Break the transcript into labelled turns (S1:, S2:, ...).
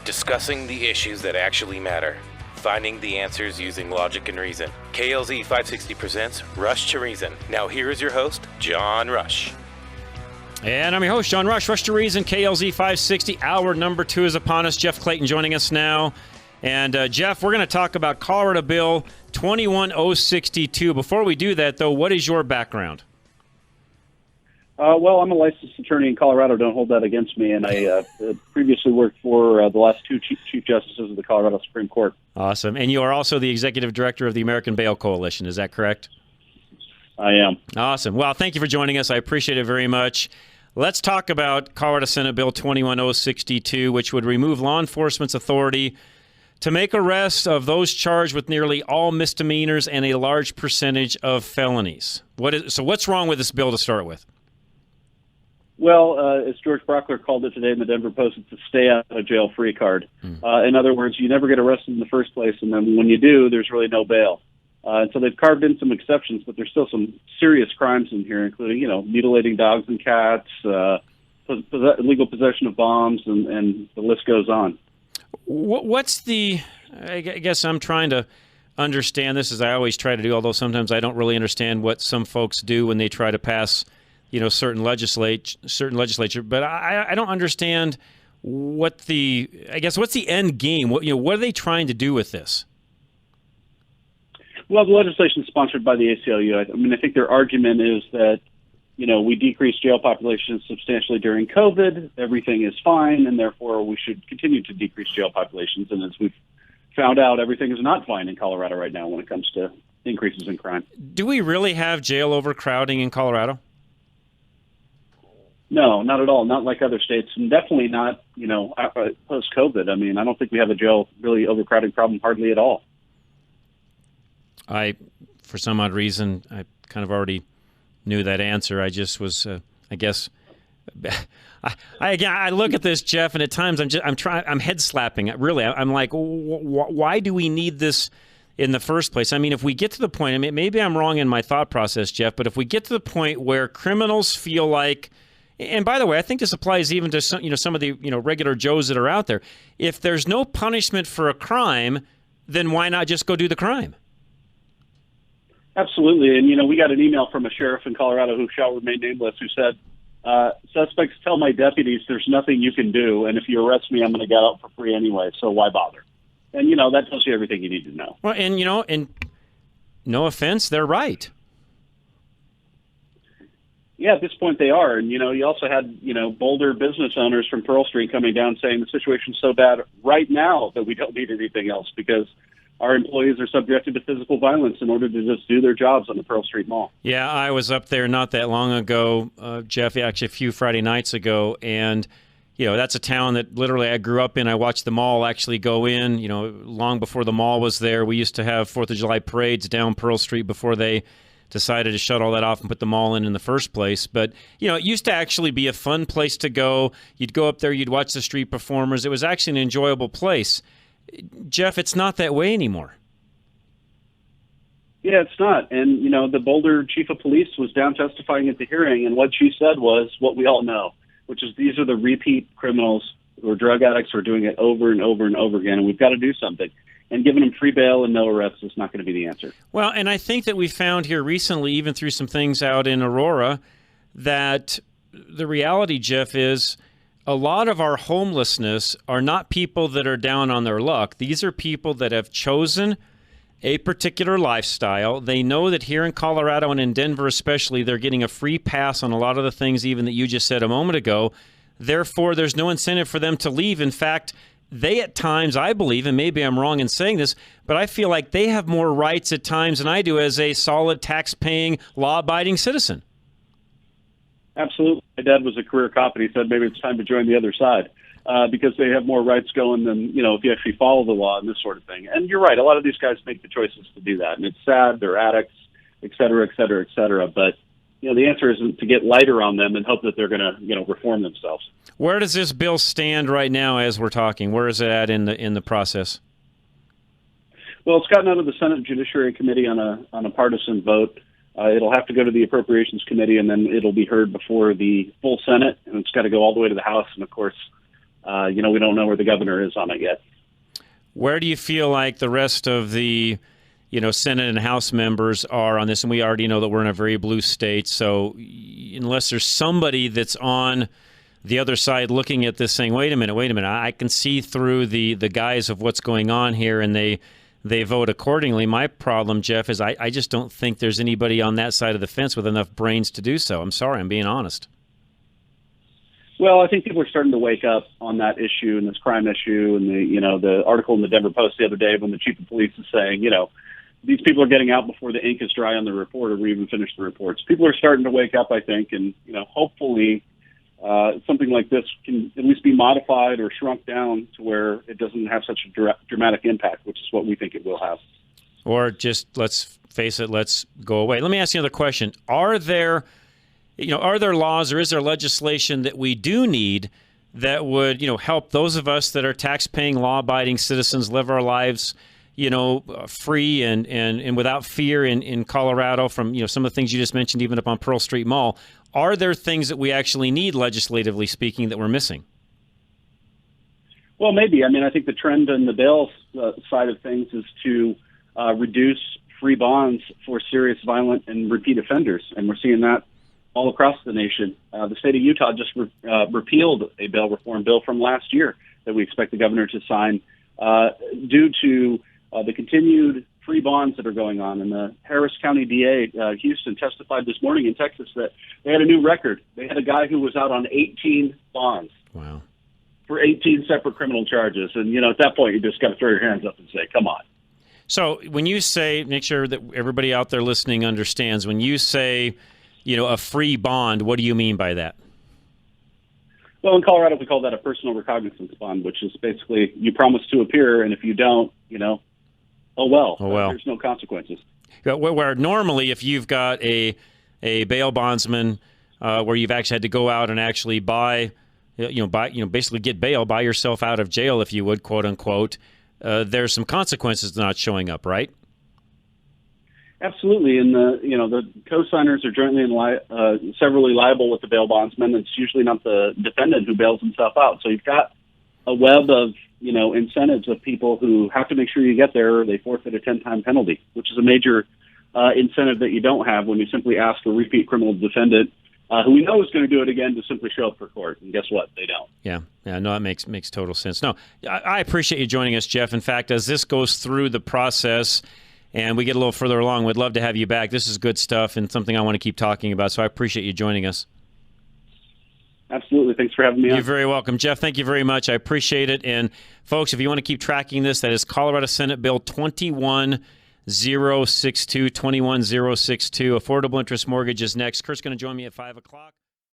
S1: Discussing the issues that actually matter. Finding the answers using logic and reason. KLZ 560 presents Rush to Reason. Now here is your host, John Rush.
S2: And I'm your host, John Rush. Rush to Reason, KLZ 560. Hour number 2 is upon us. Jeff Clayton joining us now. And Jeff, we're going to talk about Colorado Bill 21062. Before we do that, though, what is your background?
S3: Well, I'm a licensed attorney in Colorado. Don't hold that against me. And I previously worked for the last two chief justices of the Colorado Supreme Court.
S2: Awesome. And you are also the executive director of the American Bail Coalition. Is that correct?
S3: I am.
S2: Awesome. Well, thank you for joining us. I appreciate it very much. Let's talk about Colorado Senate Bill 21062, which would remove law enforcement's authority to make arrests of those charged with nearly all misdemeanors and a large percentage of felonies. So what's wrong with this bill to start with?
S3: Well, as George Brockler called it today in the Denver Post, it's a stay-out-of-jail-free card. In other words, you never get arrested in the first place, and then when you do, there's really no bail. And so they've carved in some exceptions, but there's still some serious crimes in here, including, mutilating dogs and cats, illegal possession of bombs, and the list goes on.
S2: I guess I'm trying to understand this, as I always try to do, although sometimes I don't really understand what some folks do when they try to pass certain legislature, but I don't understand what's the end game? What are they trying to do with this?
S3: Well, the legislation is sponsored by the ACLU. I think their argument is that, we decreased jail populations substantially during COVID. Everything is fine, and therefore we should continue to decrease jail populations. And as we've found out, everything is not fine in Colorado right now when it comes to increases in crime.
S2: Do we really have jail overcrowding in Colorado?
S3: No, not at all. Not like other states, and definitely not, post-COVID. I don't think we have a jail really overcrowding problem hardly at all.
S2: For some odd reason, I kind of already knew that answer. I just was, I look at this, Jeff, and at times I'm head slapping. Really, I'm like, why do we need this in the first place? If we get to the point, maybe I'm wrong in my thought process, Jeff, but if we get to the point where criminals feel like, and by the way, I think this applies even to some of the regular Joes that are out there. If there's no punishment for a crime, then why not just go do the crime?
S3: Absolutely. And, we got an email from a sheriff in Colorado who shall remain nameless who said, suspects tell my deputies there's nothing you can do, and if you arrest me, I'm going to get out for free anyway, so why bother? And, that tells you everything you need to know.
S2: Well, and, and no offense, they're right.
S3: Yeah, at this point they are. And, you also had, bolder business owners from Pearl Street coming down saying the situation's so bad right now that we don't need anything else because our employees are subjected to physical violence in order to just do their jobs on the Pearl Street Mall. Yeah,
S2: I was up there not that long ago, Jeff, actually a few Friday nights ago, and that's a town that literally I grew up in. I watched the mall actually go in, long before the mall was there. We used to have 4th of July parades down Pearl Street before they decided to shut all that off and put the mall in the first place. But, it used to actually be a fun place to go. You'd go up there, you'd watch the street performers. It was actually an enjoyable place. Jeff, it's not that way anymore.
S3: Yeah, it's not. And, the Boulder chief of police was down testifying at the hearing, and what she said was what we all know, which is these are the repeat criminals who are drug addicts who are doing it over and over and over again, and we've got to do something. And giving them free bail and no arrests is not going to be the answer.
S2: Well, and I think that we found here recently, even through some things out in Aurora, that the reality, Jeff, is a lot of our homelessness are not people that are down on their luck. These are people that have chosen a particular lifestyle. They know that here in Colorado and in Denver especially, they're getting a free pass on a lot of the things even that you just said a moment ago. Therefore, there's no incentive for them to leave. In fact, they at times, I believe, and maybe I'm wrong in saying this, but I feel like they have more rights at times than I do as a solid tax-paying, law-abiding citizen.
S3: Absolutely. My dad was a career cop, and he said maybe it's time to join the other side because they have more rights going than, if you actually follow the law and this sort of thing. And you're right. A lot of these guys make the choices to do that, and it's sad. They're addicts, et cetera, et cetera, et cetera. But, the answer isn't to get lighter on them and hope that they're going to, reform themselves.
S2: Where does this bill stand right now as we're talking? Where is it at in the process?
S3: Well, it's gotten out of the Senate Judiciary Committee on a partisan vote. It'll have to go to the Appropriations Committee, and then it'll be heard before the full Senate, and it's got to go all the way to the House. And, of course, We don't know where the governor is on it yet.
S2: Where do you feel like the rest of the Senate and House members are on this? And we already know that we're in a very blue state. So unless there's somebody that's on the other side looking at this saying, wait a minute, I can see through the guise of what's going on here, and they vote accordingly. My problem, Jeff, is I just don't think there's anybody on that side of the fence with enough brains to do so. I'm sorry, I'm being honest.
S3: Well, I think people are starting to wake up on that issue and this crime issue, and the article in the Denver Post the other day when the chief of police is saying, these people are getting out before the ink is dry on the report or we even finish the reports. People are starting to wake up, I think, and hopefully something like this can at least be modified or shrunk down to where it doesn't have such a dramatic impact, which is what we think it will have.
S2: Or just, let's face it, let's go away. Let me ask you another question. Are there laws or is there legislation that we do need that would, help those of us that are tax-paying, law-abiding citizens live our lives, free and without fear in Colorado from, some of the things you just mentioned, even up on Pearl Street Mall? Are there things that we actually need, legislatively speaking, that we're missing?
S3: Well, maybe. I mean, I think the trend in the bail side of things is to reduce free bonds for serious, violent, and repeat offenders, and we're seeing that all across the nation. The state of Utah just repealed a bail reform bill from last year that we expect the governor to sign due to the continued free bonds that are going on. And the Harris County DA, Houston, testified this morning in Texas that they had a new record. They had a guy who was out on 18 bonds.
S2: Wow.
S3: For 18 separate criminal charges. And, at that point, you just got to throw your hands up and say, come on.
S2: So when you say, make sure that everybody out there listening understands, when you say, a free bond, what do you mean by that?
S3: Well, in Colorado, we call that a personal recognizance bond, which is basically you promise to appear, and if you don't, oh well. There's no consequences.
S2: Where normally, if you've got a bail bondsman where you've actually had to go out and actually basically get bail, buy yourself out of jail, if you would, quote unquote, there's some consequences to not showing up, right?
S3: Absolutely, and the co-signers are jointly and severally liable with the bail bondsman. It's usually not the defendant who bails himself out. So you've got a web of incentives of people who have to make sure you get there, or they forfeit a 10-time penalty, which is a major incentive that you don't have when you simply ask a repeat criminal defendant who we know is going to do it again to simply show up for court. And guess what? They don't. Yeah,
S2: no, that makes total sense. No, I appreciate you joining us, Jeff. In fact, as this goes through the process and we get a little further along, we'd love to have you back. This is good stuff and something I want to keep talking about, so I appreciate you joining us.
S3: Absolutely. Thanks for having me on.
S2: You're very welcome. Jeff, thank you very much. I appreciate it. And, folks, if you want to keep tracking this, that is Colorado Senate Bill 21062, 21062. Affordable interest mortgage is next. Kurt's going to join me at 5 o'clock.